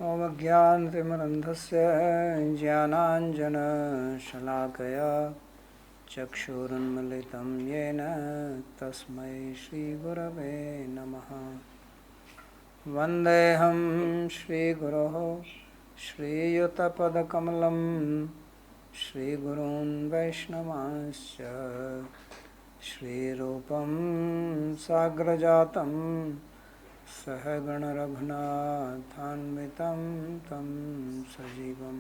ओमज्ञानतिमिरन्धस्य ज्ञानाञ्जनशलाकया चक्षुरुन्मिलितं येन तस्मै श्रीगुरवे नमः। वन्देऽहं श्रीगुरोः श्रीयुतपदकमलं श्रीगुरून् वैष्णवांश्च श्रीरूपं साग्रजातं सहगणरघुनाथान्वितं तं सजीवं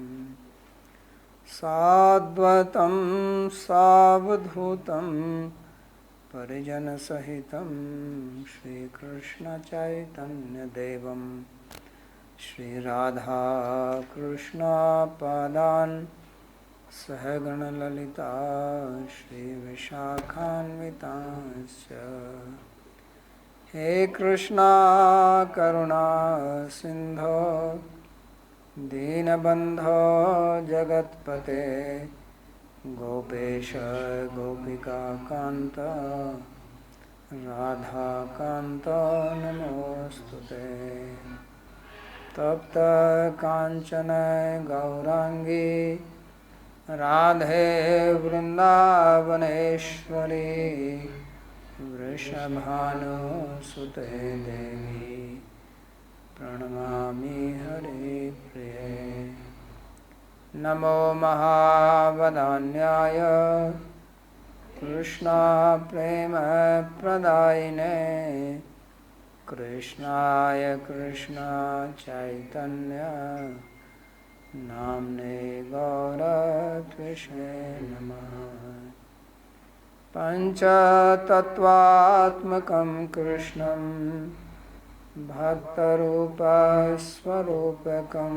साद्वैतं सावधूतं परिजनसहितं श्रीकृष्णचैतन्यदेवं श्रीराधाकृष्णपादान् सहगणललिता श्रीविशाखान्वितांश्च। हे कृष्णा करुणा सिन्धो दीनबन्धो जगत्पते गोपेश गोपिकान्त राधाकान्त नमोस्तुते। तप्त काञ्चन गौरांगी राधे वृन्दावनेश्वरी वृषभानुसुते देवी प्रणमामि हरिप्रिये। नमो महावदान्याय कृष्णप्रेमप्रदायिने कृष्णाय कृष्ण चैतन्य नाम्ने गौरत्विषे नमः। पञ्चतत्त्वात्मकं कृष्णं भक्तरूपस्वरूपकं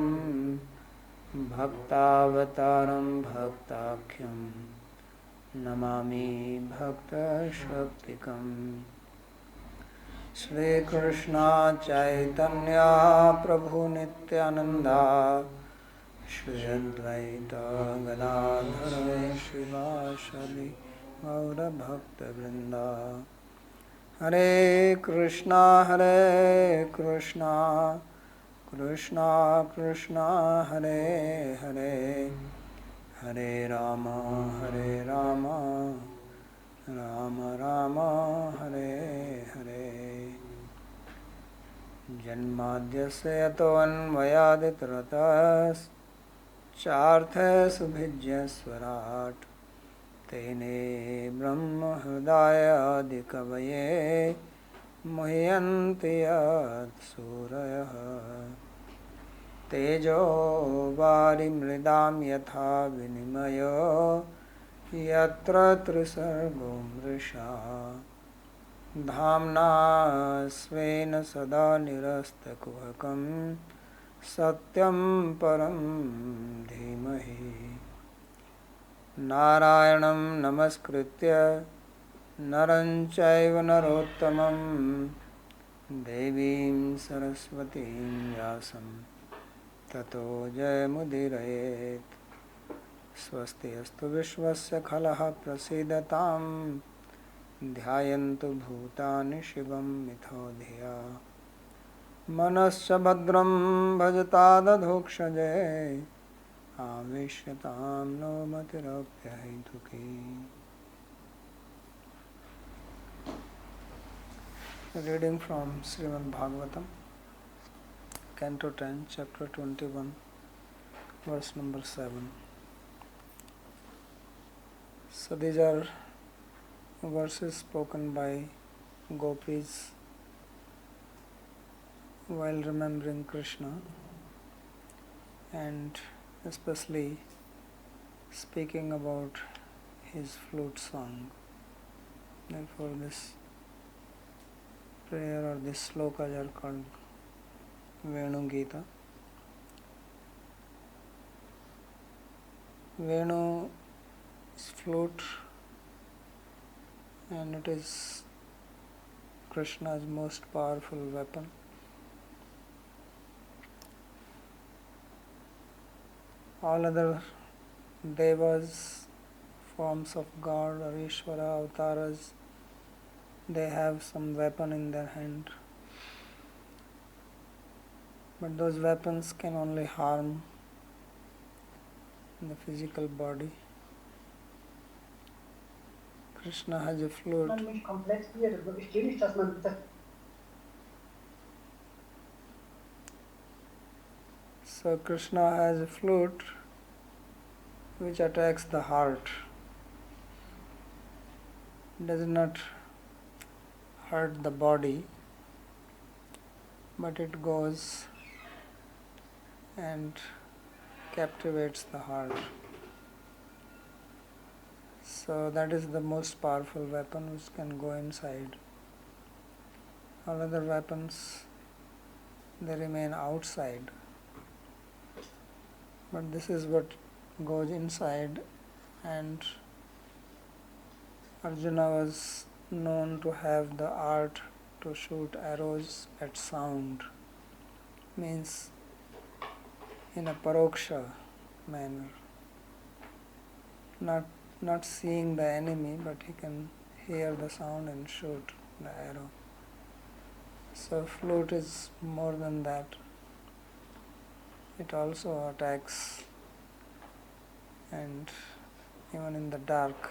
भक्तावतारं भक्ताख्यं नमामि भक्तशक्तिकम्। श्रीकृष्ण चैतन्य प्रभु नित्यानंदा श्री अद्वैत गदाधर श्रीवासदि गौरभक्तवृंदा। हरे कृष्णा कृष्णा कृष्णा हरे हरे हरे राम राम राम हरे हरे। जन्माद्यस्य यतोऽन्वयादितरतश्चार्थसुभिज्यस्वराट् तेने ब्रह्महृदायादिकवये मुह्यन्ति यत्सूरयः। तेजो वारिमृदां यथा विनिमयो यत्र त्रिसर्गो मृषा धाम्ना स्वेन सदा निरस्तकुहकं सत्यं परं धीमहि। नारायणं नमस्कृत्य नरं चैव नरोत्तमं देवीं सरस्वतीं व्यासं ततो जयमुदीरयेत्। स्वस्ति अस्तु विश्वस्य खलः प्रसीदतां ध्यायन्तु भूतानि शिवं मिथो धिया। मनश्च भद्रं भजतादधोक्षजे आवेश्यतां no मतिरप्यहैतुकी। Reading from Śrīmad-Bhāgavatam, Canto 10, Chapter 21, verse number 7. So these are verses spoken by gopis while remembering Krishna and especially speaking about his flute song. Therefore this prayer or this slokas are called Venu Gita. Venu is flute and it is Krishna's most powerful weapon. All other devas, forms of God or Ishvara avataras, they have some weapon in their hand. but those weapons can only harm the physical body. Krishna has a flute. Man mich komplett hier, ich verstehe nicht, dass man das. So Krishna has a flute which attacks the heart. It does not hurt the body, but it goes and captivates the heart. So that is the most powerful weapon which can go inside. All other weapons, they remain outside. But this is what goes inside, and Arjuna was known to have the art to shoot arrows at sound, means in a paroksha manner, not seeing the enemy, but he can hear the sound and shoot the arrow. So flute is more than that. It also attacks, and even in the dark.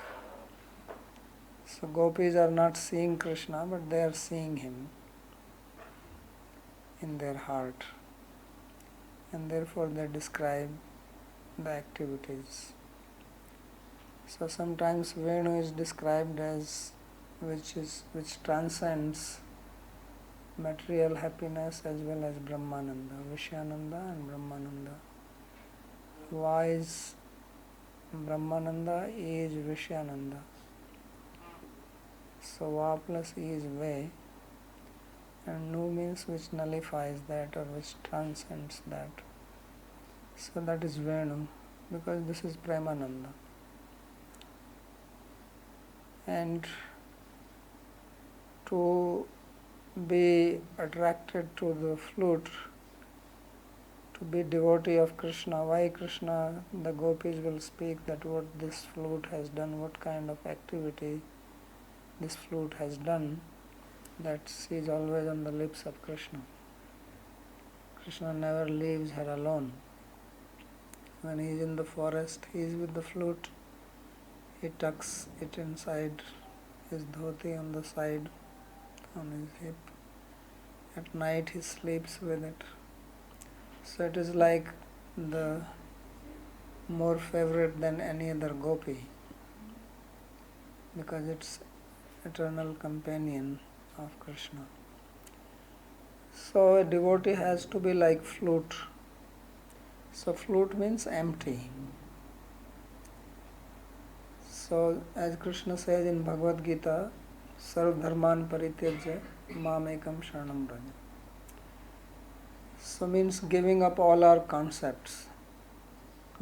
So gopis are not seeing Krishna, but they are seeing him in their heart, and therefore they describe the activities. So sometimes Venu is described as which transcends material happiness as well as Brahmananda, Vishyananda and Brahmananda. Va is Brahmananda, E is Vishyananda. So Va plus E is Ve, and Nu means which nullifies that or which transcends that. So that is Venu, because this is Premananda. And to be attracted to the flute, to be devotee of Krishna, why Krishna, the gopis will speak that what this flute has done, what kind of activity this flute has done, that she is always on the lips of Krishna. Krishna never leaves her alone. When he is in the forest, he is with the flute. He tucks it inside his dhoti on the side, on his hip. At night he sleeps with it. So it is like the more favorite than any other gopi, because it's eternal companion of Krishna. So a devotee has to be like flute. So flute means empty. So as Krishna says in Bhagavad Gita, Sarv dharman parityajya mamekam sharanam braja. So means giving up all our concepts.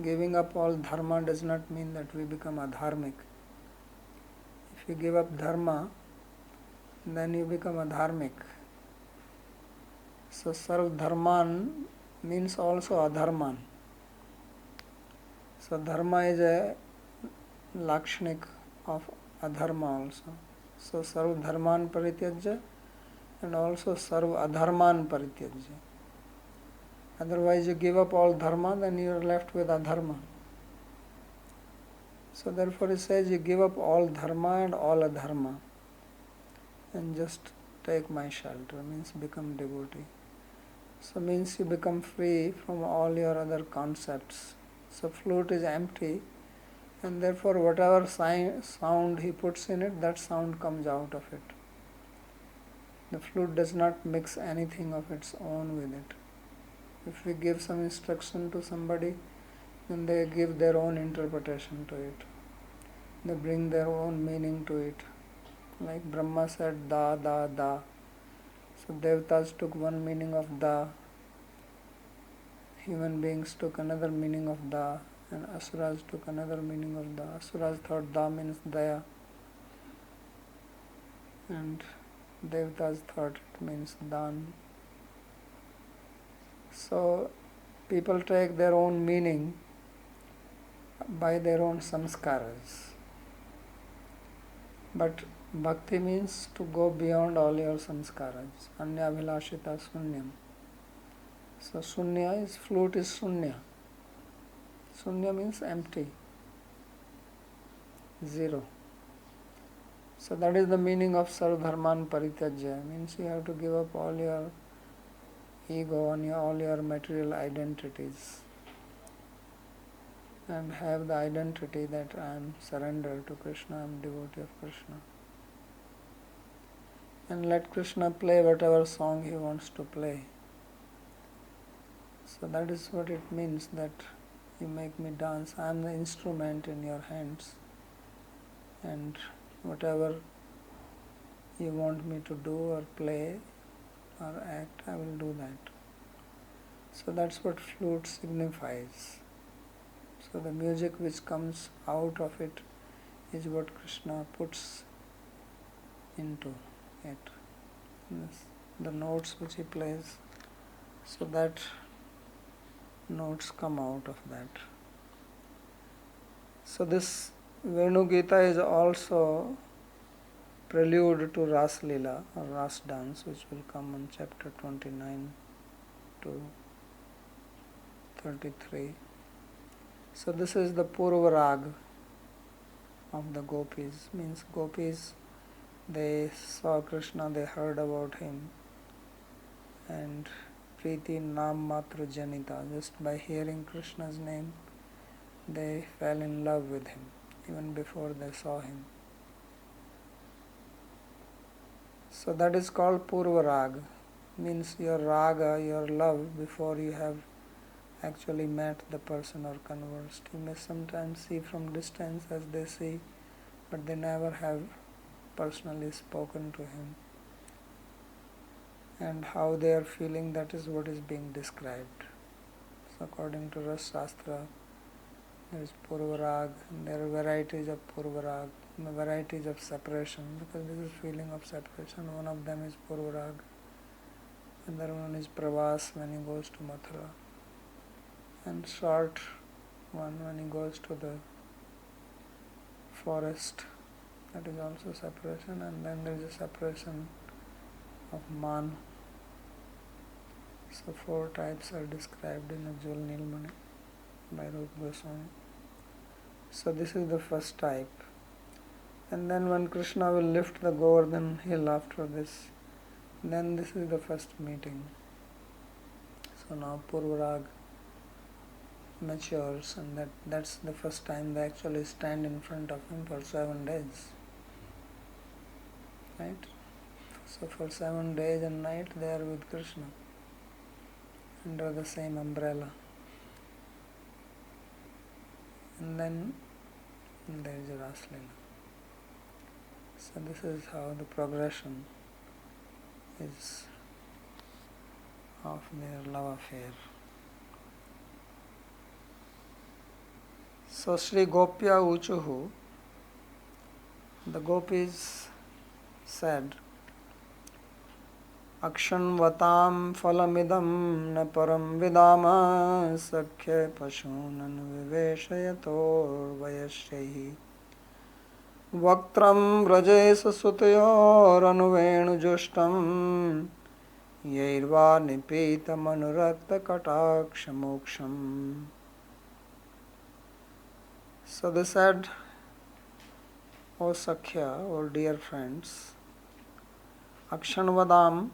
Giving up all dharma does not mean that we become adharmic. If you give up dharma, then you become adharmic. So sarv dharman means also adharman. So dharma is a lakshnik of adharma also. So sarv dharman parityajya and also sarv adharman parityajya. Otherwise you give up all dharma, then you are left with adharma. So therefore it says you give up all dharma and all adharma and just take my shelter, means become devotee. So means you become free from all your other concepts. So flute is empty, and therefore whatever sound he puts in it, that sound comes out of it. The flute does not mix anything of its own with it. If we give some instruction to somebody, then they give their own interpretation to it. They bring their own meaning to it. Like Brahma said, da, da, da. So Devatas took one meaning of da, human beings took another meaning of da, and Asuras took another meaning of da. Asuras thought da means daya, and Devatas thought it means dan. So people take their own meaning by their own samskaras. But bhakti means to go beyond all your samskaras. Anya abhilashita sunyam. So Sunya is, flute is Sunya. Sunya means empty, zero. So that is the meaning of Sarvadharman Parityajya. Means you have to give up all your ego and all your material identities and have the identity that I am surrendered to Krishna, I am devotee of Krishna. And let Krishna play whatever song he wants to play. So that is what it means, that you make me dance. I am the instrument in your hands, and whatever you want me to do or play or act, I will do that. So that's what flute signifies. So the music which comes out of it is what Krishna puts into it. The notes which he plays, so that notes come out of that. So this Venu Gita is also prelude to Rāsa-līlā or Ras dance, which will come in chapter 29 to 33. So this is the Purva Rag of the gopis. Means gopis, they saw Krishna, they heard about him, and Priti Nam Matra Janita, just by hearing Krishna's name, they fell in love with him even before they saw him. So that is called Purva Rag, means your raga, your love before you have actually met the person or conversed. You may sometimes see from distance as they see, but they never have personally spoken to him. And how they are feeling, that is what is being described. So according to Ras Shastra, there is Purva Rag, and there are varieties of Purva Rag, varieties of separation, because this is feeling of separation. One of them is Purva Rag, another one is Pravas when he goes to Mathura, and short one when he goes to the forest, that is also separation. And then there is a separation of man. So 4 types are described in Ujjwal Nilmani by Rupa Goswami. So this is the first type. And then when Krishna will lift the Govardhan hill after this, then this is the first meeting. So now Purva Rag matures, and that's the first time they actually stand in front of him for 7 days. Right? So for 7 days and night they are with Krishna under the same umbrella. And then there is a Rāsa-līlā. So this is how the progression is of their love affair. So Sri Gopya Uchuhu, the gopis said, Akshanvatam phalamidam na param vidama sakhya pashunan viveshayator vayashyahi Vaktram Rajes Sutayor Anuvenu Jushtam Yairva Nipita Manurakta Katakshamoksham. So they said, O Sakhya, or dear friends, Akshanvadam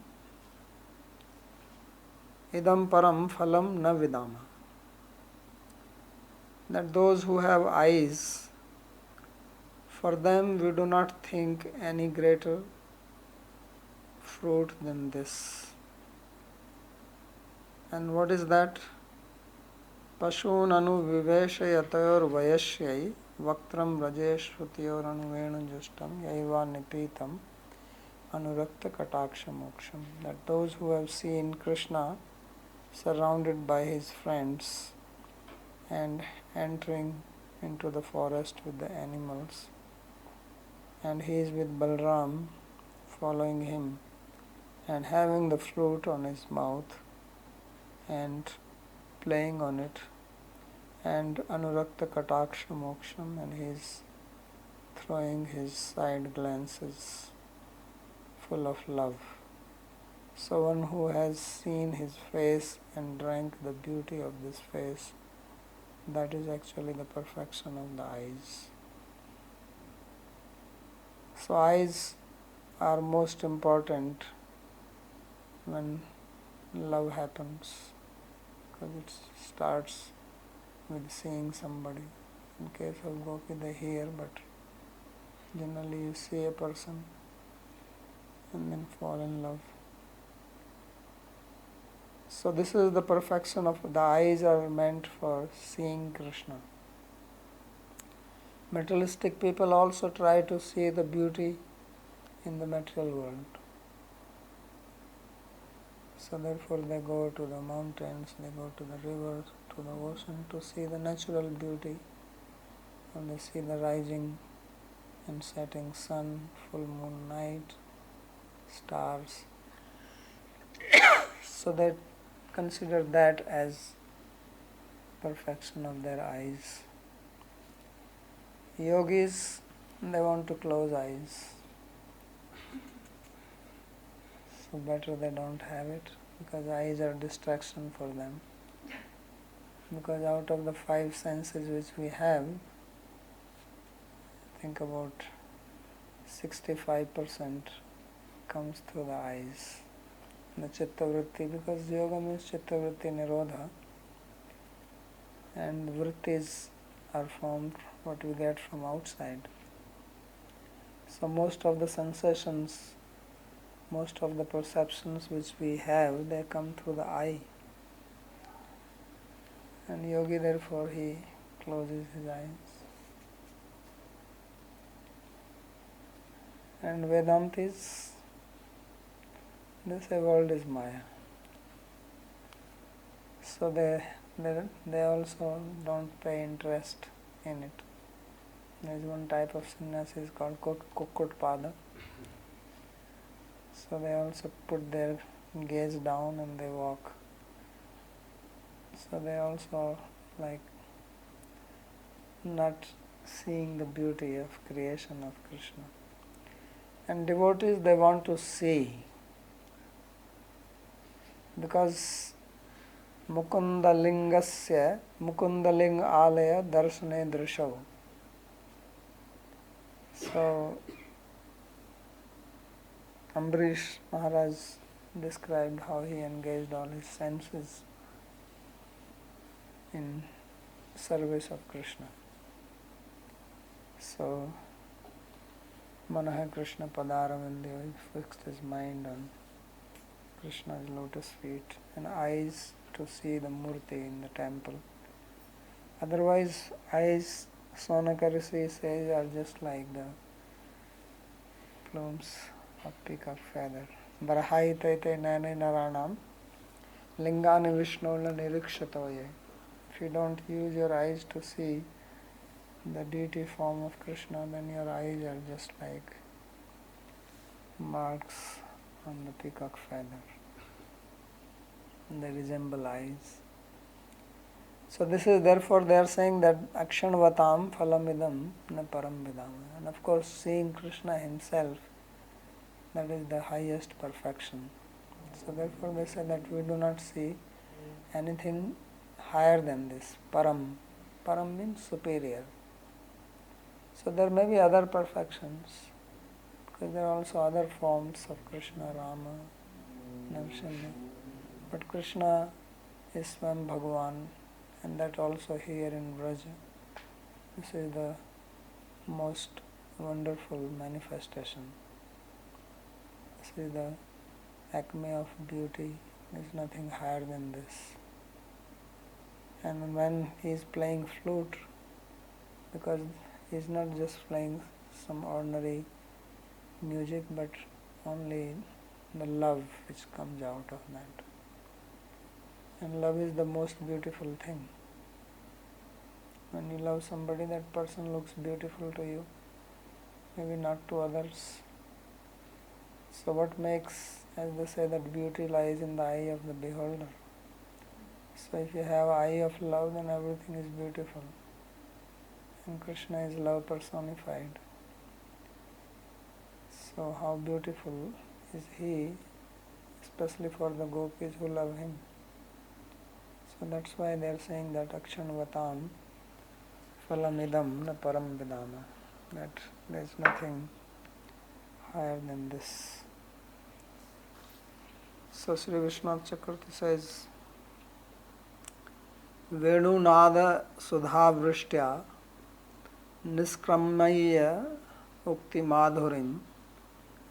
Idam Param Phalam Na Vidama. That those who have eyes, for them we do not think any greater fruit than this. And what is that? Pashun anu viveshayatayor vayashyai vaktram rajeshvatiyor anuvenu justam yaiva nipitam anurakta kataksha moksham. That those who have seen Krishna surrounded by his friends and entering into the forest with the animals, and he is with Balram following him and having the flute on his mouth and playing on it, and Anurakta Kataksha Moksham, and he is throwing his side glances full of love. So one who has seen his face and drank the beauty of this face, that is actually the perfection of the eyes. So eyes are most important when love happens, because it starts with seeing somebody. In case of Gopi, they hear, but generally you see a person and then fall in love. So this is the perfection of the eyes are meant for seeing Krishna. Materialistic people also try to see the beauty in the material world. So therefore they go to the mountains, they go to the rivers, to the ocean to see the natural beauty, and they see the rising and setting sun, full moon night, stars. So they consider that as perfection of their eyes. Yogis, they want to close eyes. So better they don't have it, because eyes are distraction for them. Because out of the 5 senses which we have, think about 65% comes through the eyes. The chitta vritti, because yoga means chitta vritti nirodha, and vrittis are formed what we get from outside. So most of the sensations, most of the perceptions which we have, they come through the eye. And yogi, therefore, he closes his eyes. And Vedantis, they say world is Maya. So they also don't pay interest in it. There is one type of sannyasi called Kukkutpada. So they also put their gaze down and they walk. So they also like not seeing the beauty of creation of Krishna. And devotees, they want to see, because Mukundalingasya Mukundaling Alaya Darshane Drishau. So Ambarish Maharaj described how he engaged all his senses in service of Krishna. So Manaha Krishna Padaravindya, he fixed his mind on Krishna's lotus feet and eyes to see the murti in the temple. Otherwise, eyes, Sonakarisi says, are just like the plumes of peacock feather. Barahai taite nane naranam lingani vishnuna nirikshatoye. If you don't use your eyes to see the deity form of Krishna, then your eyes are just like marks on the peacock feather. They resemble eyes. So this is, therefore they are saying that Akshanvatam phalamidam na param vidam. And of course seeing Krishna himself, that is the highest perfection. So therefore they say that we do not see anything higher than this. Param. Param means superior. So there may be other perfections, because there are also other forms of Krishna, Rama, Narasimha. But Krishna is Swam Bhagavan, and that also here in Vraja. This is the most wonderful manifestation. This is the acme of beauty. There is nothing higher than this. And when he is playing flute, because he is not just playing some ordinary music, but only the love which comes out of that. And love is the most beautiful thing. When you love somebody, that person looks beautiful to you, maybe not to others. So what makes, as they say, that beauty lies in the eye of the beholder. So if you have eye of love, then everything is beautiful. And Krishna is love personified. So how beautiful is he, especially for the gopis who love him. So that's why they are saying that Akshanvatam Phalamidam na param vidama, that there is nothing higher than this. So Sri Vishwanath Chakravarti says, Venunada sudhavrishtya niskramaya ukti madhurim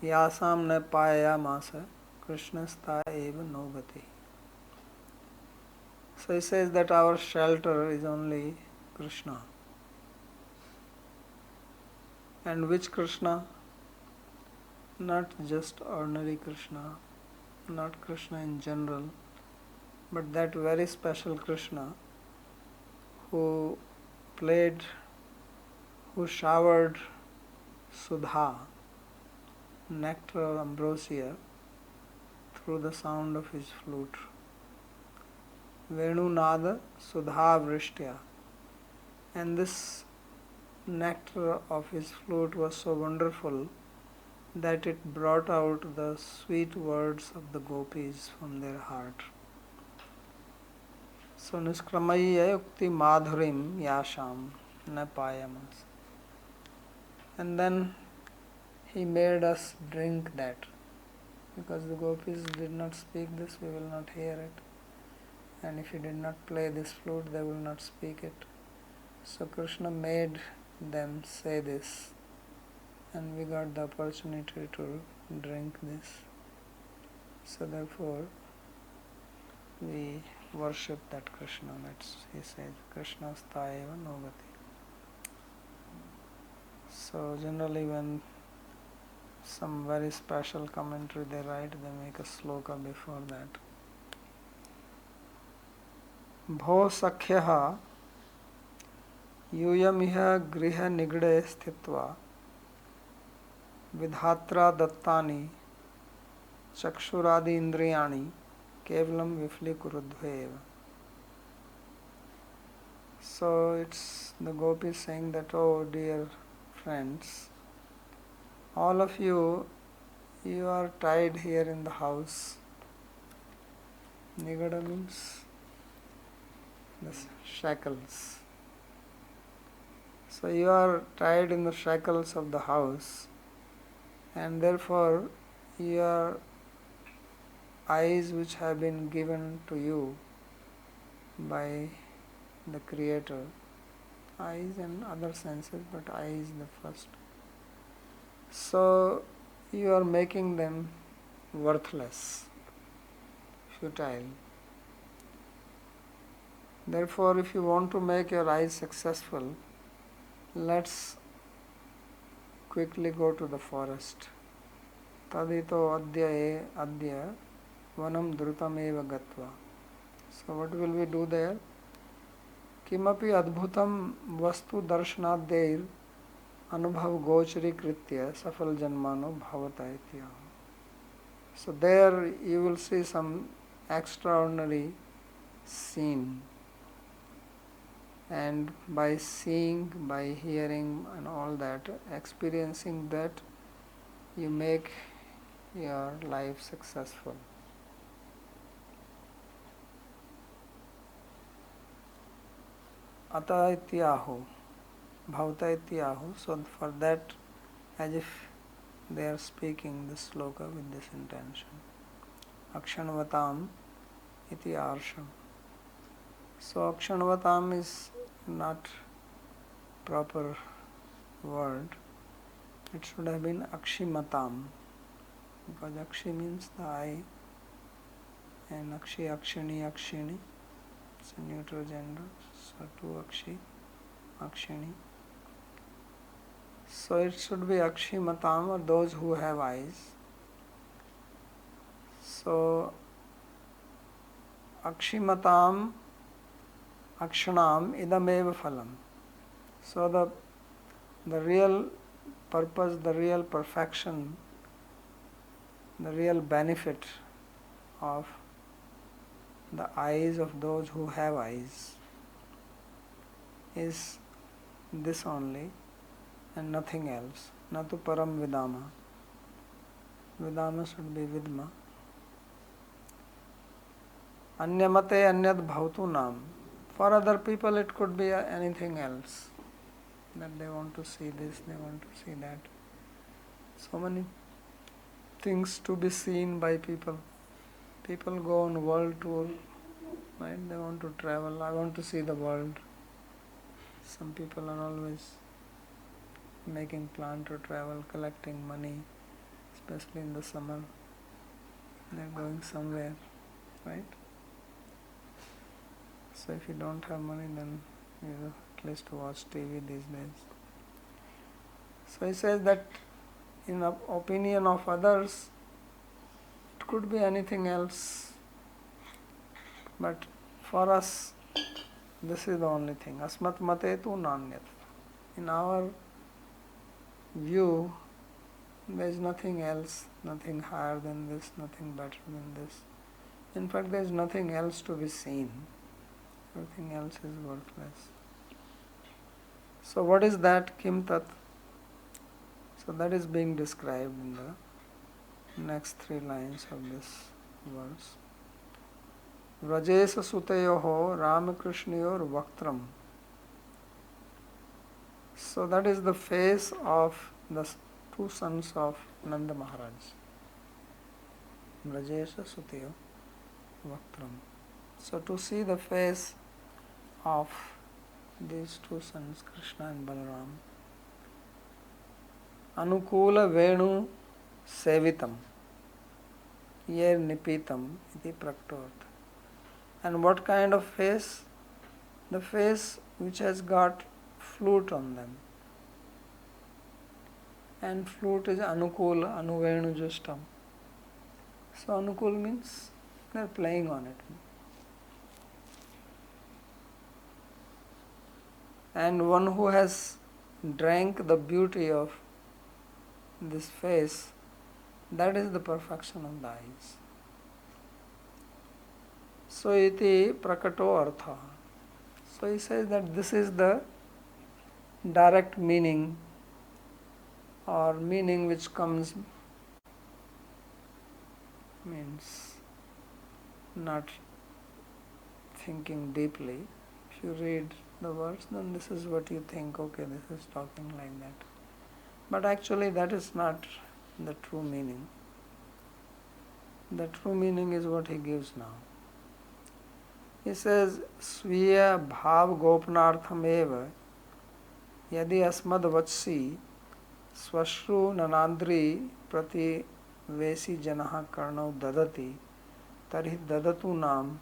yasam ne payamasa krishnasta eva nogati. So he says that our shelter is only Krishna. And which Krishna? Not just ordinary Krishna, not Krishna in general, but that very special Krishna who played, who showered Sudha, nectar or ambrosia, through the sound of his flute. Venunada Sudha Vrishtya. And this nectar of his flute was so wonderful that it brought out the sweet words of the gopis from their heart. So Niskramaya Ukti Madhurim Yasham Na Payamas. And then he made us drink that. Because the gopis did not speak this, we will not hear it. And if he did not play this flute, they will not speak it. So Krishna made them say this, and we got the opportunity to drink this. So therefore, we worship that Krishna. That's, he says, Krishna Sthaeva Nogati. So generally when some very special commentary they write, they make a sloka before that. Bho Sakhyaha Yuyamiha Griha Nigde Sthitva Vidhatra Dattani Chakshuradi Indriyani Kevalam Vifli Kurudhveva. So it's the gopis saying that, oh dear friends, all of you, you are tied here in the house. Nigada means the shackles. So you are tied in the shackles of the house, and therefore your eyes which have been given to you by the Creator, eyes and other senses, but eye is the first. So you are making them worthless, futile. Therefore, if you want to make your eyes successful, let's quickly go to the forest. Tadito adya vanam dhrutameva gatva. So what will we do there? Kimapi adbhutam vastu darshanadyair anubhav gochari kritya safal janmano bhavata itya. So there you will see some extraordinary scene. And by seeing, by hearing and all that, experiencing that, you make your life successful. Ata ityahu, bhavata ityahu. So for that, as if they are speaking this sloka with this intention. Akshanvatam iti arsham. So Akshanvatam is not proper word. It should have been Akshimatam, because Akshi means the eye, and Akshi, Akshini, Akshini. It's a neutral gender. So two Akshi, Akshini. So it should be Akshimatam, or those who have eyes. So Akshimatam Akshanam idameva phalam. So the real purpose, the real perfection, the real benefit of the eyes of those who have eyes is this only and nothing else. Natu param vidama. Vidama should be vidma. Anyamate anyad bhavtu nam. For other people it could be anything else. That they want to see this, they want to see that. So many things to be seen by people. People go on world tour, right? They want to travel. I want to see the world. Some people are always making plan to travel, collecting money, especially in the summer. They're going somewhere, right? So if you don't have money, then you at least watch TV these days. So he says that in opinion of others, it could be anything else. But for us, this is the only thing. Asmat mate tu nanyat. In our view, there is nothing else, nothing higher than this, nothing better than this. In fact, there is nothing else to be seen. Everything else is worthless. So what is that kim tat? So that is being described in the next 3 lines of this verse. Vrajesa suteyoho Ramakrishnayor vaktram. So that is the face of the 2 sons of Nanda Maharaj. Vrajesa suteyo vaktram. So to see the face of these 2 sons, Krishna and Balaram. Anukula Venu Sevitam Yer Nipitam iti Praktort. And what kind of face? The face which has got flute on them. And flute is Anukula, Anuvenu Justam. So Anukul means they are playing on it. And one who has drank the beauty of this face, that is the perfection of the eyes. So iti prakato artha. So he says that this is the direct meaning, or meaning which comes, means not thinking deeply. If you read the verse, then this is what you think, okay, this is talking like that. But actually that is not the true meaning. The true meaning is what he gives now. He says, Sviya bhav gopnartham eva yadi asmad vachsi swashru nanandri prati vesi janaha karnau dadati tarhi dadatu nam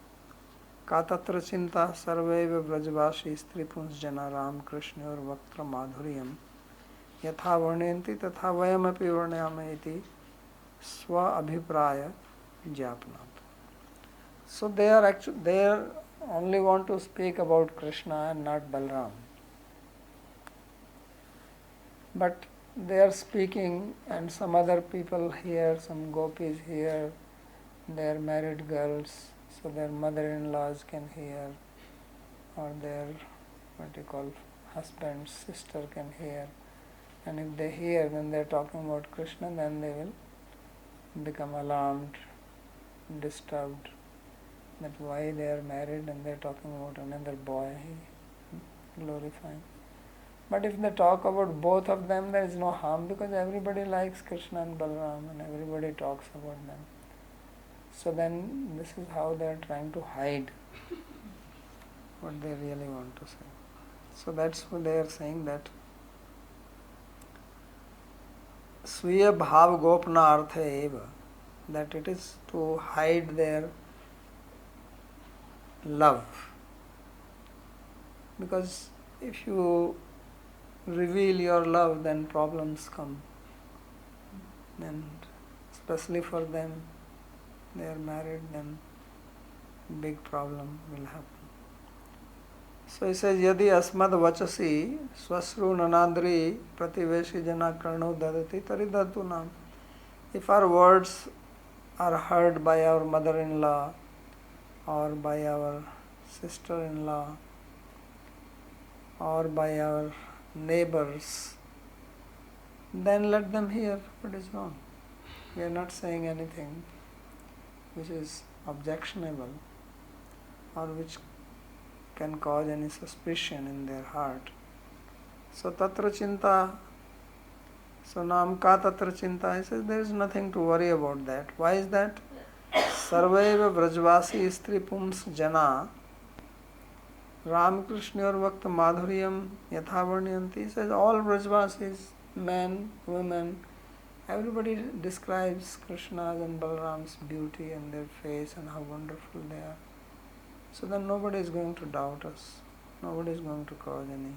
katatra chinta sarvaiva vrajvashi stripuns jana ram krishna or vaktra madhuryam yatha varnyanti tatha vayamapi varnyama iti swa abhipraya japnat. So they only want to speak about Krishna and not Balram. But they are speaking, and some other people here, some gopis here, they are married girls, so their mother-in-laws can hear, or their husband's sister can hear. And if they hear, then they are talking about Krishna, then they will become alarmed, disturbed, that why they are married and they are talking about another boy, glorifying. But if they talk about both of them, there is no harm, because everybody likes Krishna and Balaram and everybody talks about them. So then this is how they are trying to hide what they really want to say. So that's what they are saying, that Sviya bhav gopna artha eva, that it is to hide their love. Because if you reveal your love, then problems come. And especially for them, they are married, then big problem will happen. So he says, Yadi asmad vachasi swasru nanandri prativeshi jana karno dadati taridatu nam. If our words are heard by our mother-in-law or by our sister-in-law or by our neighbors, then let them hear what is wrong. We are not saying anything which is objectionable. or which can cause any suspicion in their heart. So tatra chinta, so nam ka tatra chinta, he says there is nothing to worry about that. Why is that? Sarvaiva vrajvasi stri pums jana Ram Krishna Vakta Madhuryam Yathavarnyanti. He says all Vrajvasis, men, women, everybody describes Krishna's and Balram's beauty and their face and how wonderful they are. So then nobody is going to doubt us. Nobody is going to cause any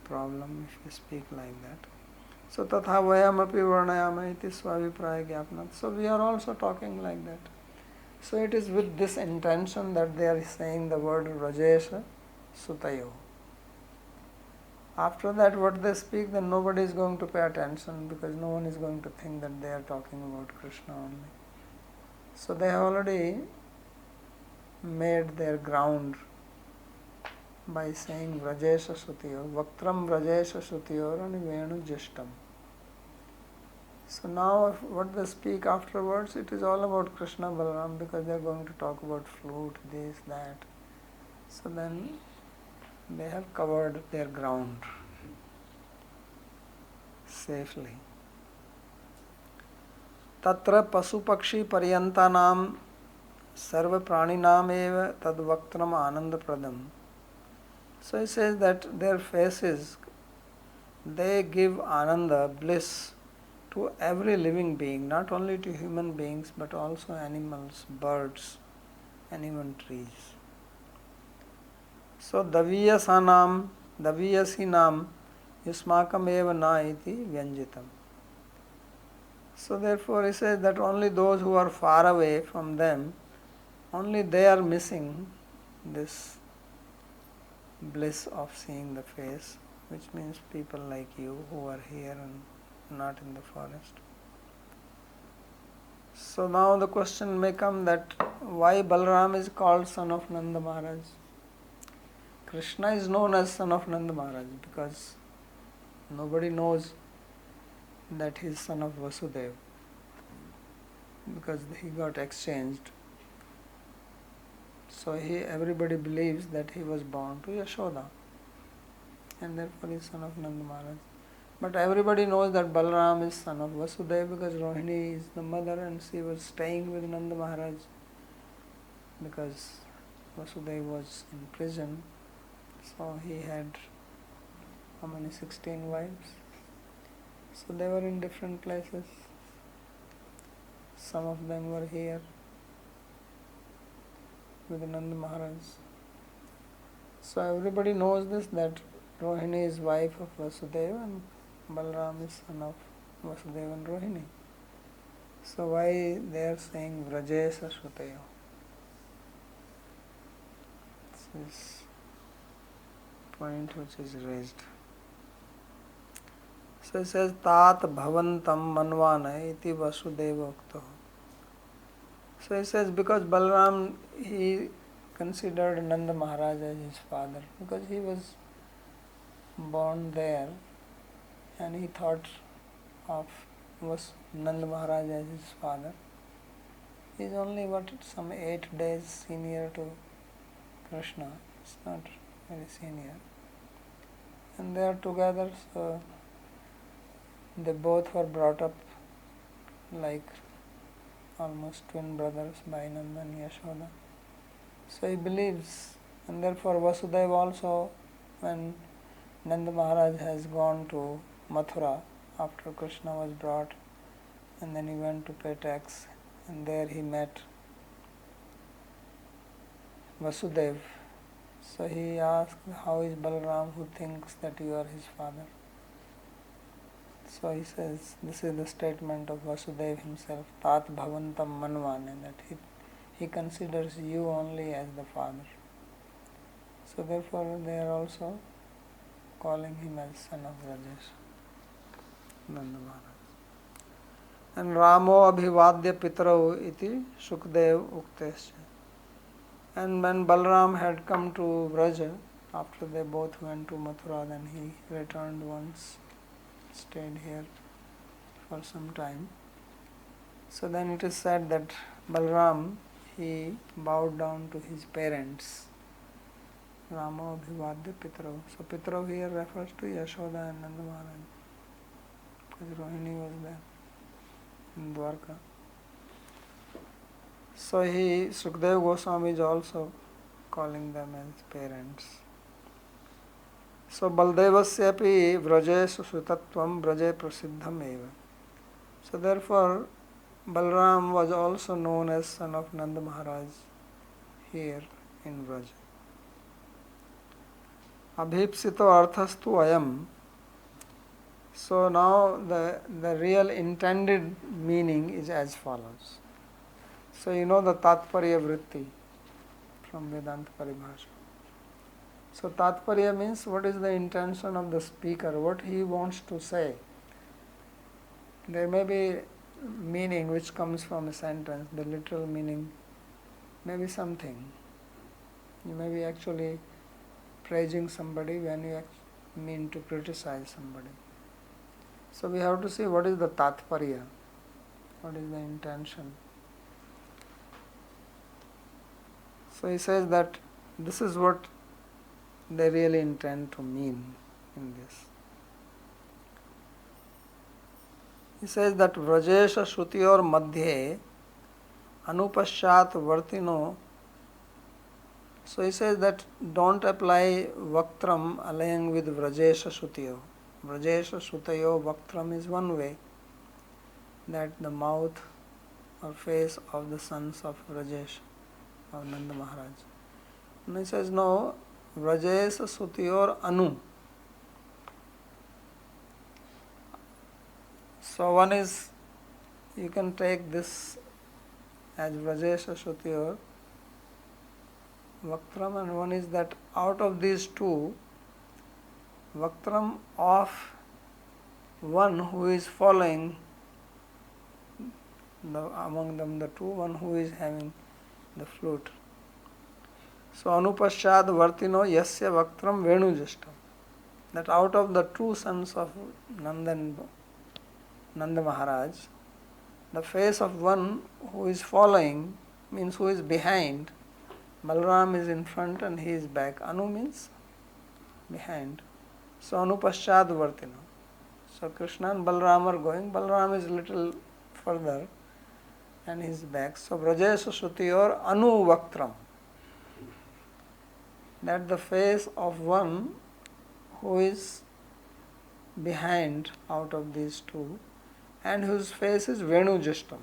problem if we speak like that. So tatha vayam api varnayama iti svavipraya gyapnat. So we are also talking like that. So it is with this intention that they are saying the word Rajesha Sutayo. After that what they speak, then nobody is going to pay attention because no one is going to think that they are talking about Krishna only. So they have already made their ground by saying Rajesha Sutayo, Vaktram Rajesha Sutayor and Venu Jishtam. So now what they speak afterwards, it is all about Krishna Balaram because they are going to talk about flute, this, that. So then they have covered their ground safely. Tatra pasupakshi paryantanam sarva praninam eva tad vaktram ananda pradam. So he says that their faces, they give ananda, bliss, to every living being, not only to human beings but also animals, birds and even trees. So daviyasanam, daviyasinam yusmakam eva na iti vyanjitam. So therefore he says that only those who are far away from them, only they are missing this bliss of seeing the face, which means people like you who are here and not in the forest. So now the question may come that why Balaram is called son of Nanda Maharaj? Krishna is known as son of Nanda Maharaj because nobody knows that he is son of Vasudeva because he got exchanged. So everybody believes that he was born to Yashoda and therefore he is son of Nanda Maharaj. But everybody knows that Balaram is son of Vasudeva because Rohini is the mother and she was staying with Nanda Maharaj because Vasudeva was in prison. So he had how many? 16 wives. So they were in different places. Some of them were here with Nanda Maharaj. So everybody knows this, that Rohini is wife of Vasudeva and Balaram is son of Vasudeva and Rohini. So why they are saying Vrajesha Sutayo? This is point which is raised. So it says Tat Bhavantam Manvana iti Vasudeva Ukto. So he says because Balaram, he considered Nanda Maharaj as his father because he was born there and he thought of Nanda Maharaj as his father. He is only some 8 days senior to Krishna. It's not very senior. And they are together, so they both were brought up like almost twin brothers by Nanda and Yashoda. So he believes, and therefore Vasudeva also, when Nanda Maharaj has gone to Mathura after Krishna was brought, and then he went to pay tax, and there he met Vasudeva. So he asked, how is Balaram who thinks that you are his father? So he says, this is the statement of Vasudeva himself, Tat Bhavantam Manvane, that he considers you only as the father. So therefore they are also calling him as son of Rajesh, Nanda Maharaj. And Ramo Abhivadya Pitrau iti Shukdev Uktesya. And when Balaram had come to Vraja, after they both went to Mathura, then he returned once, stayed here for some time. So then it is said that Balaram, he bowed down to his parents. Rama Abhivadya Pitrao. So Pitrao here refers to Yashoda and Nanda Maharaj, because Rohini was there in Dwarka. So Sukadeva Goswami is also calling them as parents. So Baldevasyapi Vrajesu Sutatvam Vraje Prasiddham eva. So therefore Balram was also known as son of Nanda Maharaj here in Vraj. Abhipsito arthastu ayam. So now the real intended meaning is as follows. So you know the Tatparya Vritti from Vedanta Paribhasha. So Tatparya means what is the intention of the speaker, what he wants to say. There may be meaning which comes from a sentence, the literal meaning may be something. You may be actually praising somebody when you mean to criticize somebody. So we have to see what is the Tatparya, what is the intention. So he says that this is what they really intend to mean in this. He says that Vrajesha Shutiyor Madhye Anupashat Vartino. So he says that don't apply Vaktram along with Vrajesha Shutiyo. Vrajesha Shutayo Vaktram is one way, that the mouth or face of the sons of Vrajesh, of Nanda Maharaj. And he says no, Vrajesha Shutiyor Anu. So one is, you can take this as Vrajesha Shutiyor Vaktram, and one is that out of these two, Vaktram of one who is following among them the two, one who is having the flute. So Anupashad Vartino Yasya Vaktram Venujashtam. That out of the two sons of Nanda Maharaj, the face of one who is following means who is behind. Balram is in front and he is back. Anu means behind. So Anupashad Vartino. So Krishna and Balram are going. Balram is little further and he is back. So Vrajesha Shutiyor Anu Vaktram. That the face of one who is behind out of these two, and whose face is Venujashtam,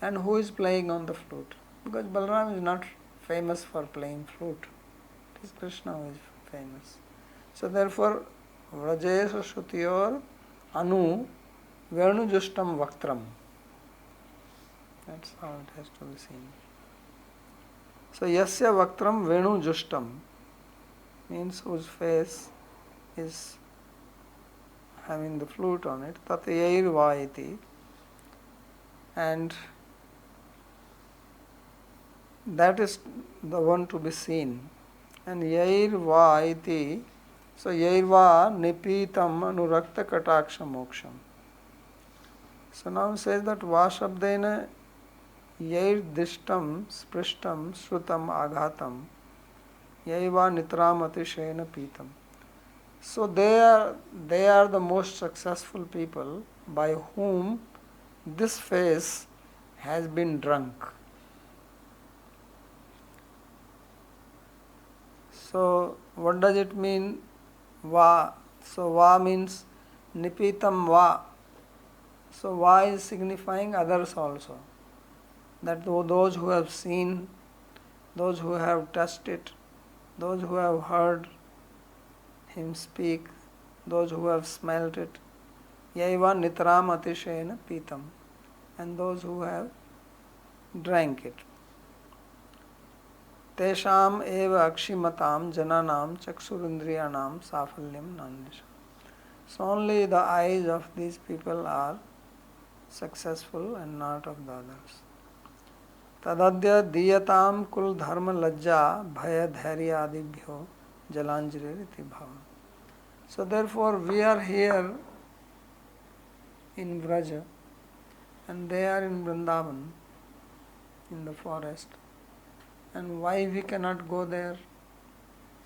and who is playing on the flute. Because Balram is not famous for playing flute. It is Krishna who is famous. So therefore, Vrajesha Shutiyor Anu Venujashtam Vaktram. That's how it has to be seen. So Yasya Vaktram Venujashtam means whose face is having the flute on it, Tatyair Vaiti, and that is the one to be seen. And Yair Vaiti, so Yair Va Nipitam Anurakta Kataksha Moksham. So now it says that Vashabdena Yair Dishtam Sprishtam Srutam Aghatam Yaiva Nitram Atishena Pitam. So they are the most successful people by whom this face has been drunk. So what does it mean? Va. So va means nipitam va. So va is signifying others also. That those who have seen, those who have touched it, those who have heard him speak, those who have smelt it, yaiva nitram atishena pitam, and those who have drank it. Tesham eva akshimatam jananam chaksurindriyanam safalyam nandisha. So only the eyes of these people are successful and not of the others. Tadadya diyatam kul dharma lajja bhaya dhairya adibhyo jalanjririti bhava. So therefore we are here in Vraja and they are in Vrindavan. in the forest. And why we cannot go there?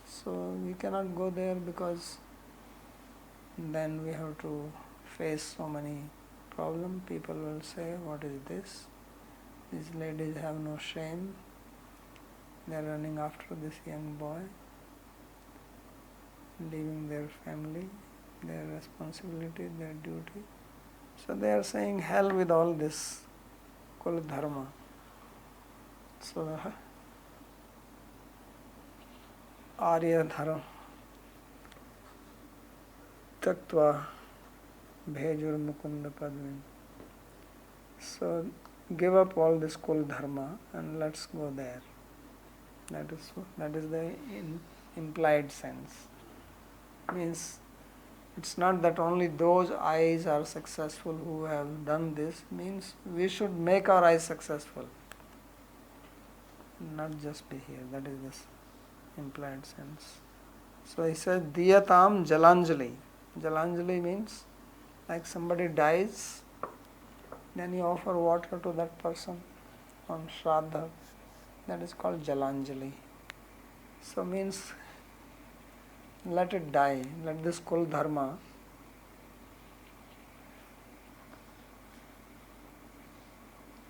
So we cannot go there because then we have to face so many problems. People will say, what is this? These ladies have no shame. They are running after this young boy, leaving their family, their responsibility, their duty. So they are saying, hell with all this Kul Dharma. So Arya Dharma Taktva Bhejur Mukunda Padvin. So give up all this Kul Dharma and let's go there. That is the implied sense. Means it's not that only those eyes are successful who have done this. Means we should make our eyes successful, not just be here. That is this implied sense. So he says Diyatam Jalanjali. Jalanjali means like somebody dies, then you offer water to that person on Shraddha. That is called Jalanjali. So means let it die, let this Kul Dharma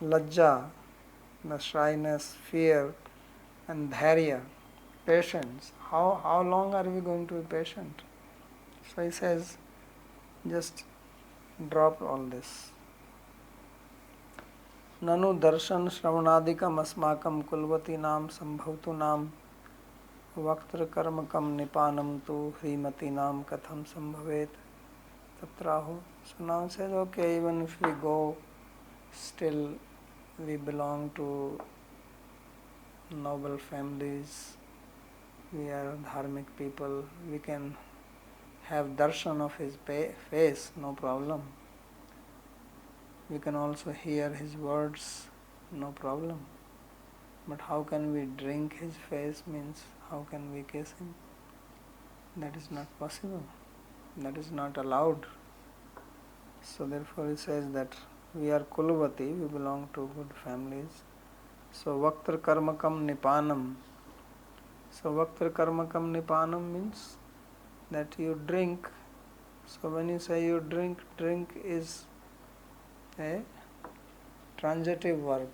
Lajja, the shyness, fear and Dharya, patience. How long are we going to be patient? So he says, just drop all this. Nanu darshan shravanadikam asmakam kulvati nam sambhavtu nam vaktra karmakam nipanam tu hrimati nam katham sambhavet tatraho. So now it says, okay, even if we go, still we belong to noble families, we are dharmic people, we can have darshan of his face, no problem. We can also hear his words, no problem. But how can we drink his face? Means how can we kiss him? That is not possible. That is not allowed. So therefore he says that we are Kulvati, we belong to good families. So Vaktra Karmakam Nipanam. So Vaktra Karmakam Nipanam means that you drink. So when you say you drink, drink is a transitive verb,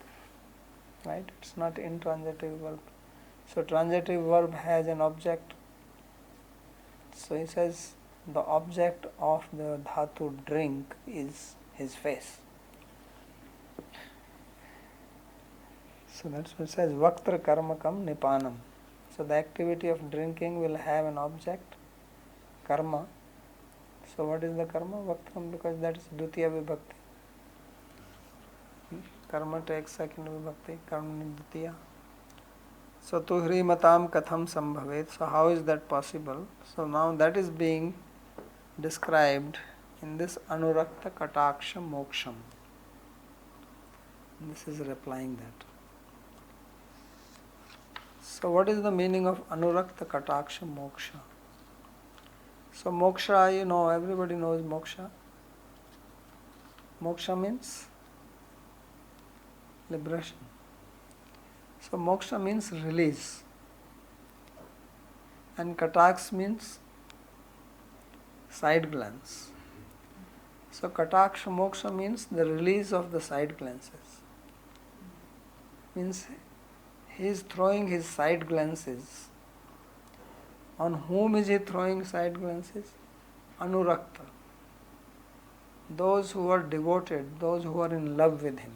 right? It's not intransitive verb. So transitive verb has an object. So he says the object of the dhatu drink is his face. So that's what it says Vaktra Karmakam Nipanam. So the activity of drinking will have an object, karma. So what is the karma? Vaktram, because that is Dutiya Vibhakti. Karma takes second vibhakti, karma dutiya. So tu hrimatam katham sambhavet. So how is that possible? So now that is being described in this anurakta kataksha moksham. This is replying that. So what is the meaning of anurakta kataksha moksha? So moksha, you know, everybody knows moksha. Moksha means liberation. So moksha means release. And kataks means side glance. So kataksha moksha means the release of the side glances. Means he is throwing his side glances. On whom is he throwing side glances? Anurakta. Those who are devoted, those who are in love with him.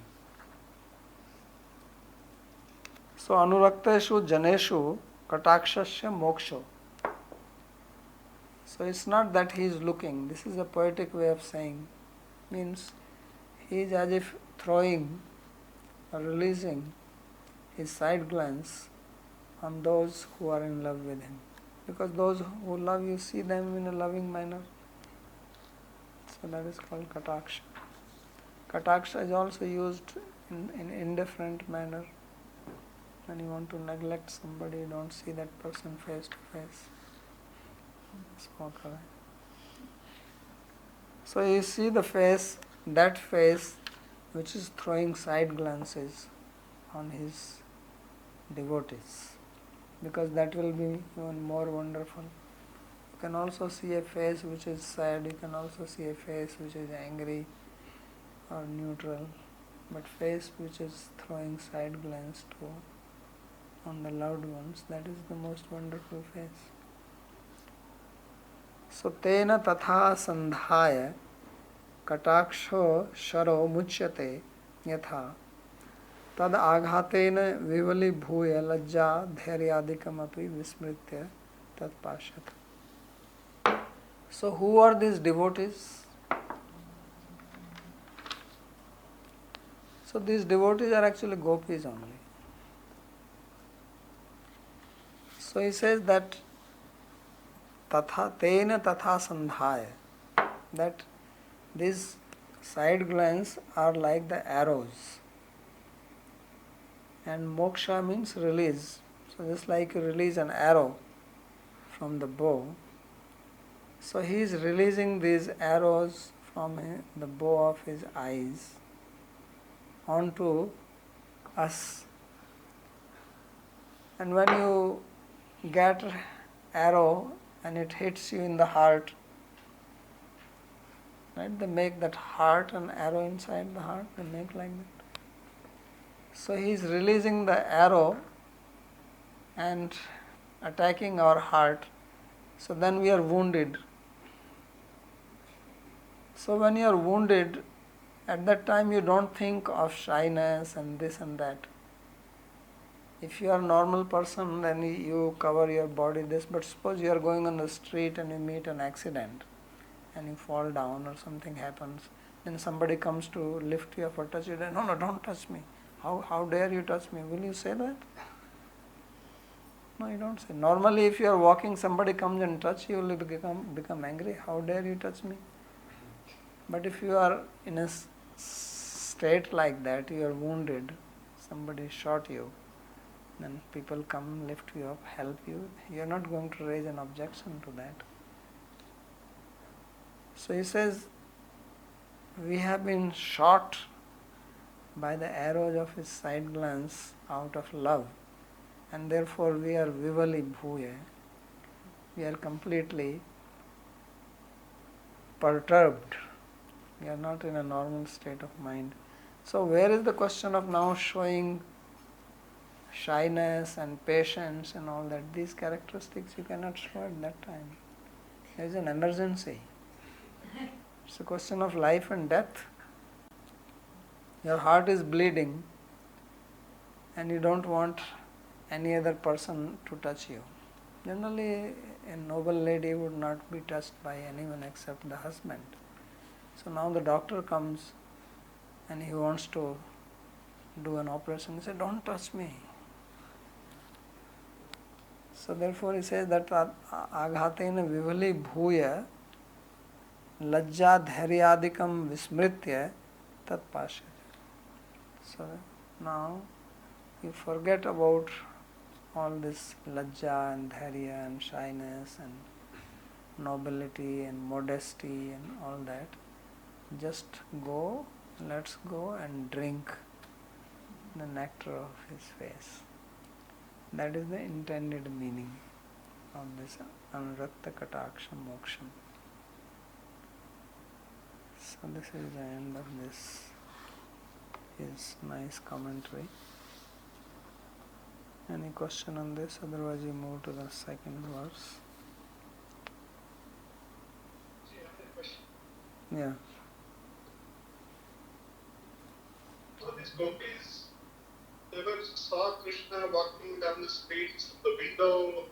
So anurakteshu janeshu katakshasya moksho. So it's not that he is looking. This is a poetic way of saying. Means he is as if throwing or releasing his side glance on those who are in love with him. Because those who love you see them in a loving manner. So that is called kataksha. Kataksha is also used in indifferent manner. When you want to neglect somebody, you don't see that person face to face. Walk away. So you see the face, that face which is throwing side glances on his devotees, because that will be even more wonderful. You can also see a face which is sad, you can also see a face which is angry or neutral, but face which is throwing side glance to on the loved ones, that is the most wonderful face. So tena tatha sandhaya kataksho sharo muchyate yatha tad aghatena vivali bhuya lajja dhairyadikam api vismritya tat pashyat. So who are these devotees? So these devotees are actually gopis only. So he says that tatha tena tatha sandhaya, that these side glance are like the arrows, and moksha means release. So just like you release an arrow from the bow, so he is releasing these arrows from the bow of his eyes onto us. And when you get arrow and it hits you in the heart, right? They make that heart, an arrow inside the heart, they make like that. So he is releasing the arrow and attacking our heart. So then we are wounded. So when you are wounded, at that time you don't think of shyness and this and that. If you are a normal person, then you cover your body this, but suppose you are going on the street and you meet an accident and you fall down or something happens, then somebody comes to lift you up or touch you, then no, don't touch me. How dare you touch me? Will you say that? No, you don't say. Normally if you are walking, somebody comes and touch you, will become angry. How dare you touch me? But if you are in a state like that, you are wounded, somebody shot you, then people come, lift you up, help you. You are not going to raise an objection to that. So he says, we have been shot by the arrows of his side glance out of love, and therefore we are vivali bhuya. We are completely perturbed. We are not in a normal state of mind. So where is the question of now showing shyness and patience and all that? These characteristics you cannot show at that time. There is an emergency. It's a question of life and death. Your heart is bleeding and you don't want any other person to touch you. Generally, a noble lady would not be touched by anyone except the husband. So now the doctor comes and he wants to do an operation. He says, don't touch me. So therefore he says that aghatena vivali bhuya lajja dhairyadikam vismritya tat pashyate. So now you forget about all this lajja and dhairya and shyness and nobility and modesty and all that. Just go, let's go and drink the nectar of his face. That is the intended meaning of this Anurakta Kataksha Moksham. So this is the end of this, his nice commentary. Any question on this? Otherwise we move to the second verse. Do you have any question? Yeah. So these gopis, they were saw Krishna walking down the streets of the window,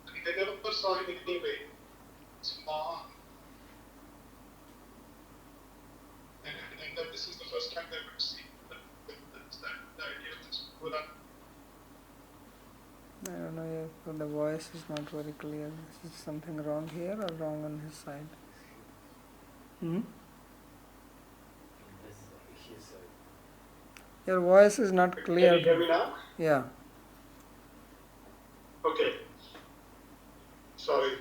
and they never saw him in any way. Small. And that this is the first time they would see the idea of this Buddha. I don't know if the voice is not very clear. Is something wrong here or wrong on his side? Your voice is not clear. Can you hear me now? Yeah. Okay. Sorry.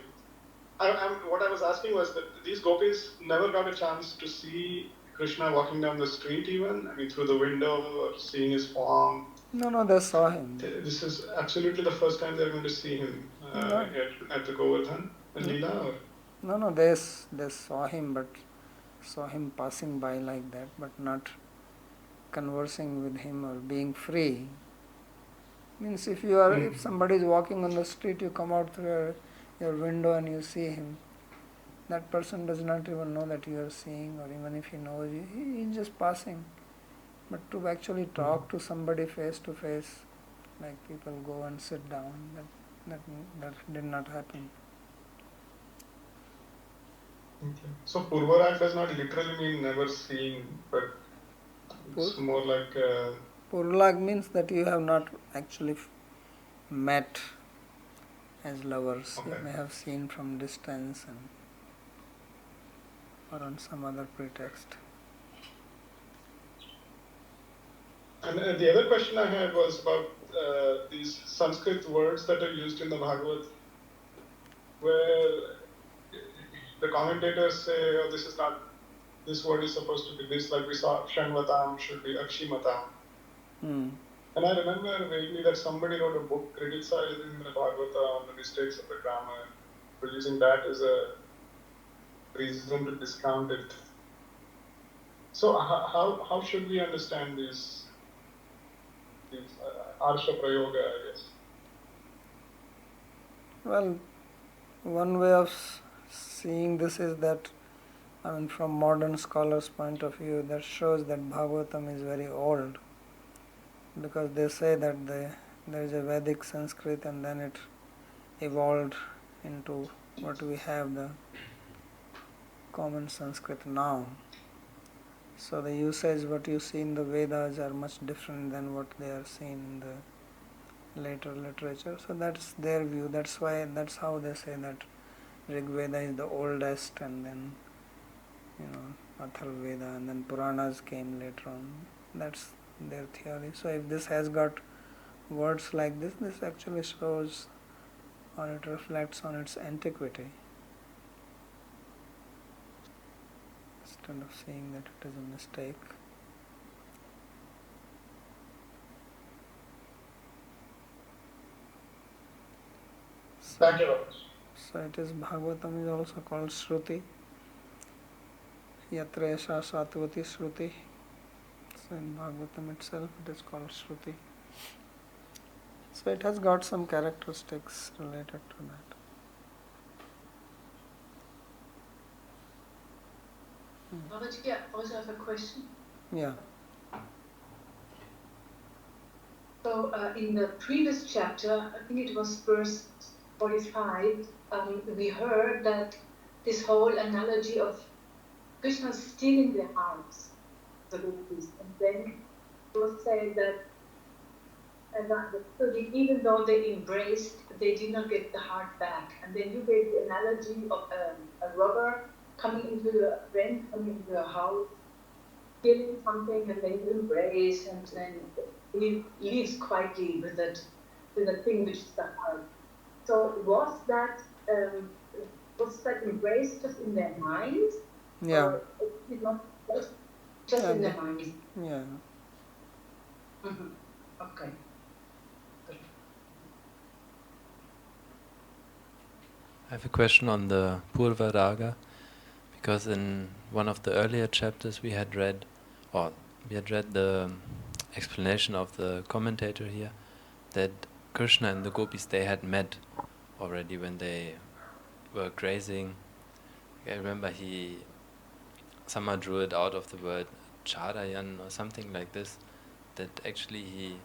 What I was asking was that these gopis never got a chance to see Krishna walking down the street even? I mean, through the window or seeing his form? No, they saw him. This is absolutely the first time they're going to see him No. at the Govardhan Lila? Or? No, they saw him, but saw him passing by like that, but not conversing with him or being free. Means if somebody is walking on the street, you come out through your window and you see him. That person does not even know that you are seeing, or even if he knows you, he's just passing. But to actually talk to somebody face to face, like people go and sit down, that did not happen. Okay. So Purvarag does not literally mean never seeing, but it's more like... Purvarag means that you have not actually met as lovers. Okay. You may have seen from distance or on some other pretext. And the other question I had was about these Sanskrit words that are used in the Bhagavad, where the commentators say, oh, this word is supposed to be this, like we saw, Shanvatam should be Akshimatam. And I remember vaguely that somebody wrote a book criticizing the Bhagavata on the mistakes of the grammar, for using that as a reason to discount it. So how should we understand these Arsha Prayoga, I guess? Well, one way of seeing this is that, from modern scholars' point of view, that shows that Bhagavatam is very old, because they say that there is a Vedic Sanskrit and then it evolved into what we have, the common Sanskrit now. So the usage what you see in the Vedas are much different than what they are seen in the later literature. So that's their view. That's how they say that Rig Veda is the oldest, and then Atharva Veda, and then Puranas came later on. That's their theory. So if this has got words like this actually shows, or it reflects on its antiquity, instead of saying that it is a mistake. Thank you very much. So it is, Bhagavatam is also called Shruti. Yatra Yasha Satvati Shruti. So in Bhagavatam itself it is called Shruti. So it has got some characteristics related to that. Babaji, I also have a question. Yeah. So in the previous chapter, I think it was verse 45, we heard that this whole analogy of Krishna stealing their hearts, the gopis, and then it was said that even though they embraced, they did not get the heart back. And then you gave the analogy of a robber coming into a house, stealing something, and then you embrace, and then he leaves quietly with the thing which is the heart. So was that embrace just in their minds? Yeah. Or it did not just in their minds? Yeah. Mm-hmm. Okay. I have a question on the Purva Raga, because in one of the earlier chapters we had read the explanation of the commentator here, that Krishna and the gopis, they had met already when they were grazing. I remember somehow drew it out of the word Charayan or something like this, that actually he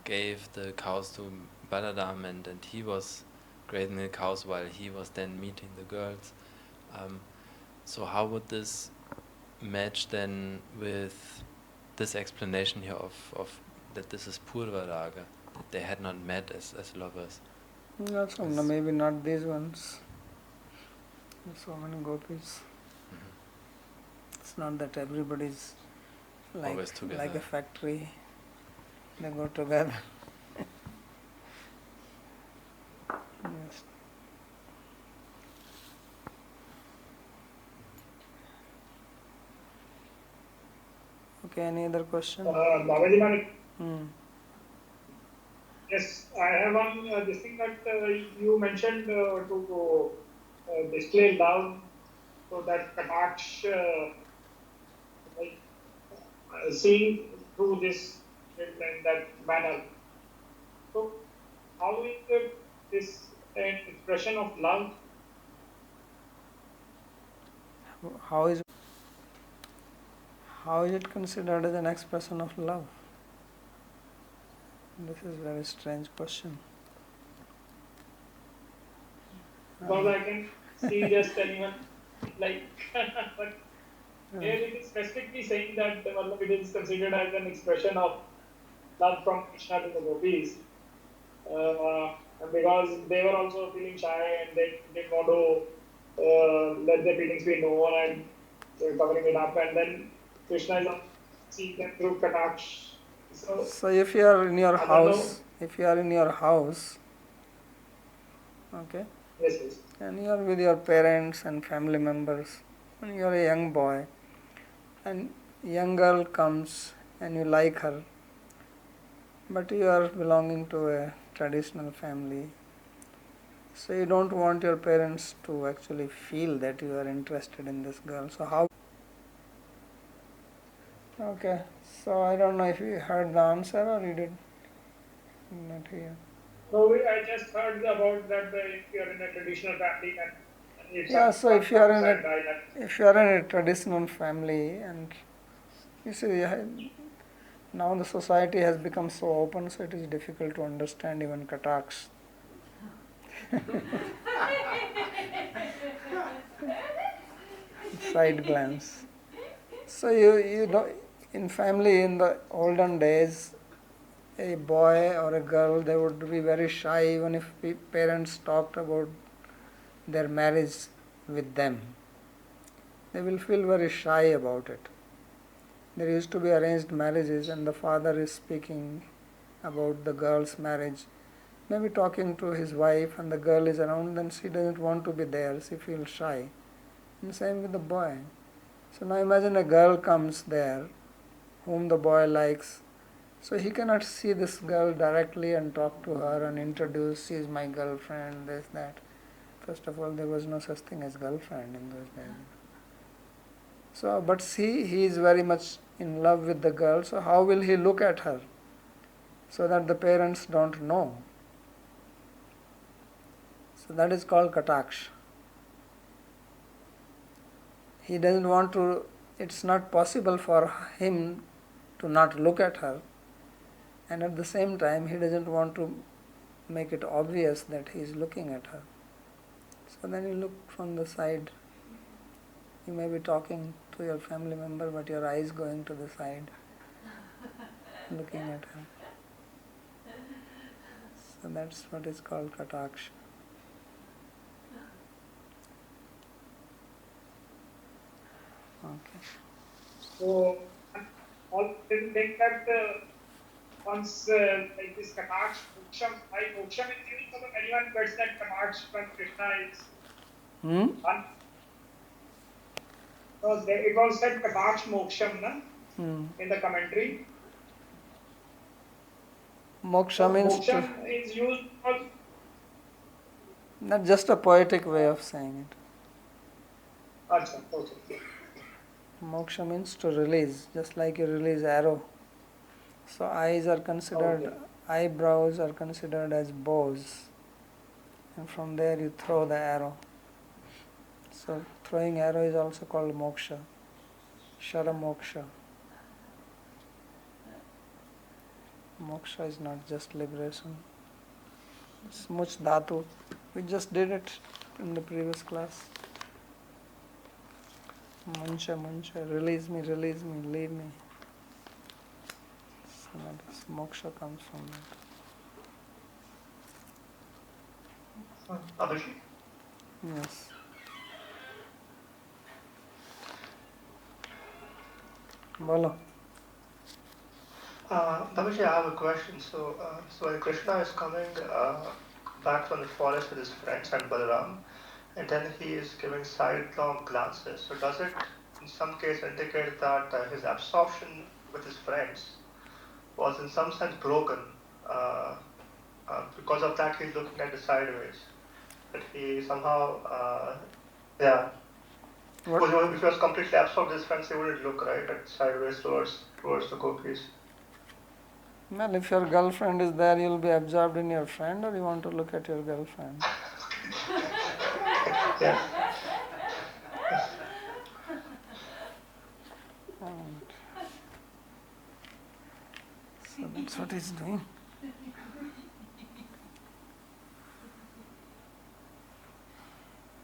gave the cows to Balaram and he was grazing the cows while he was then meeting the girls. So how would this match then with this explanation here of that this is Purva Raga, that they had not met as lovers? So maybe not these ones. There's so many gopis. It's not that everybody's always together, like a factory. They go together. Yes. Okay, any other question? Babaji Manik. Yes, I have one this thing that you mentioned to display love, so that Kataksh, like seeing through this in that manner. So, how is this an expression of love? How is it considered as an expression of love? This is a very strange question. Because I can see just anyone like, but here it is specifically saying that it is considered as an expression of love from Krishna to the gopis, because they were also feeling shy and they didn't want to let their feelings be known, and they're covering it up, and then Krishna is seeing them through Kataksh. So if you are in your house, okay, yes, and you are with your parents and family members, and you are a young boy, and young girl comes and you like her, but you are belonging to a traditional family, so you don't want your parents to actually feel that you are interested in this girl. So how? Okay, so I don't know if you heard the answer or you did not hear. No, I just heard about that if you are in a traditional family and so if you are in a traditional family, and you see, now the society has become so open, so it is difficult to understand even Kataksh. Side glance. So you know, in family in the olden days, a boy or a girl, they would be very shy even if parents talked about their marriage with them. They will feel very shy about it. There used to be arranged marriages and the father is speaking about the girl's marriage, maybe talking to his wife, and the girl is around, then she doesn't want to be there, she feels shy. And same with the boy. So now imagine a girl comes there whom the boy likes. So he cannot see this girl directly and talk to her and introduce, she is my girlfriend, this, that. First of all, there was no such thing as girlfriend in those days. So, but see, he is very much in love with the girl, so how will he look at her? So that the parents don't know. So that is called Kataksh. He doesn't want to, it's not possible for him to not look at her, and at the same time he doesn't want to make it obvious that he is looking at her. So then you look from the side. You may be talking to your family member, but your eyes going to the side, looking at her. So that's what is called Kataksh. Okay. So, all people think that once like this Kataksh, Moksham is used, so anyone gets that Kataksh from Krishna is done. So it was said Kataksh Moksham in the commentary. Moksha means Moksham is used for... Not just a poetic way of saying it. Okay. Moksha means to release, just like you release arrow. So eyes are considered, eyebrows are considered as bows, and from there you throw the arrow. So throwing arrow is also called moksha, shara moksha. Moksha is not just liberation. Smuch dhatu, we just did it in the previous class. Muncha, release me, leave me. So that is, moksha comes from that. Abhishek? Yes. Bolo. Abhishek, I have a question. So when Krishna is coming back from the forest with his friends and Balaram, and then he is giving sidelong glances. So does it in some case indicate that his absorption with his friends was in some sense broken. Because of that, he's looking at the sideways. But he somehow, Because if he was completely absorbed in his friends, he wouldn't look right at sideways towards the gopis. Well, if your girlfriend is there, you'll be absorbed in your friend, or you want to look at your girlfriend? Yeah. And so that's what he's doing.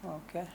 Okay.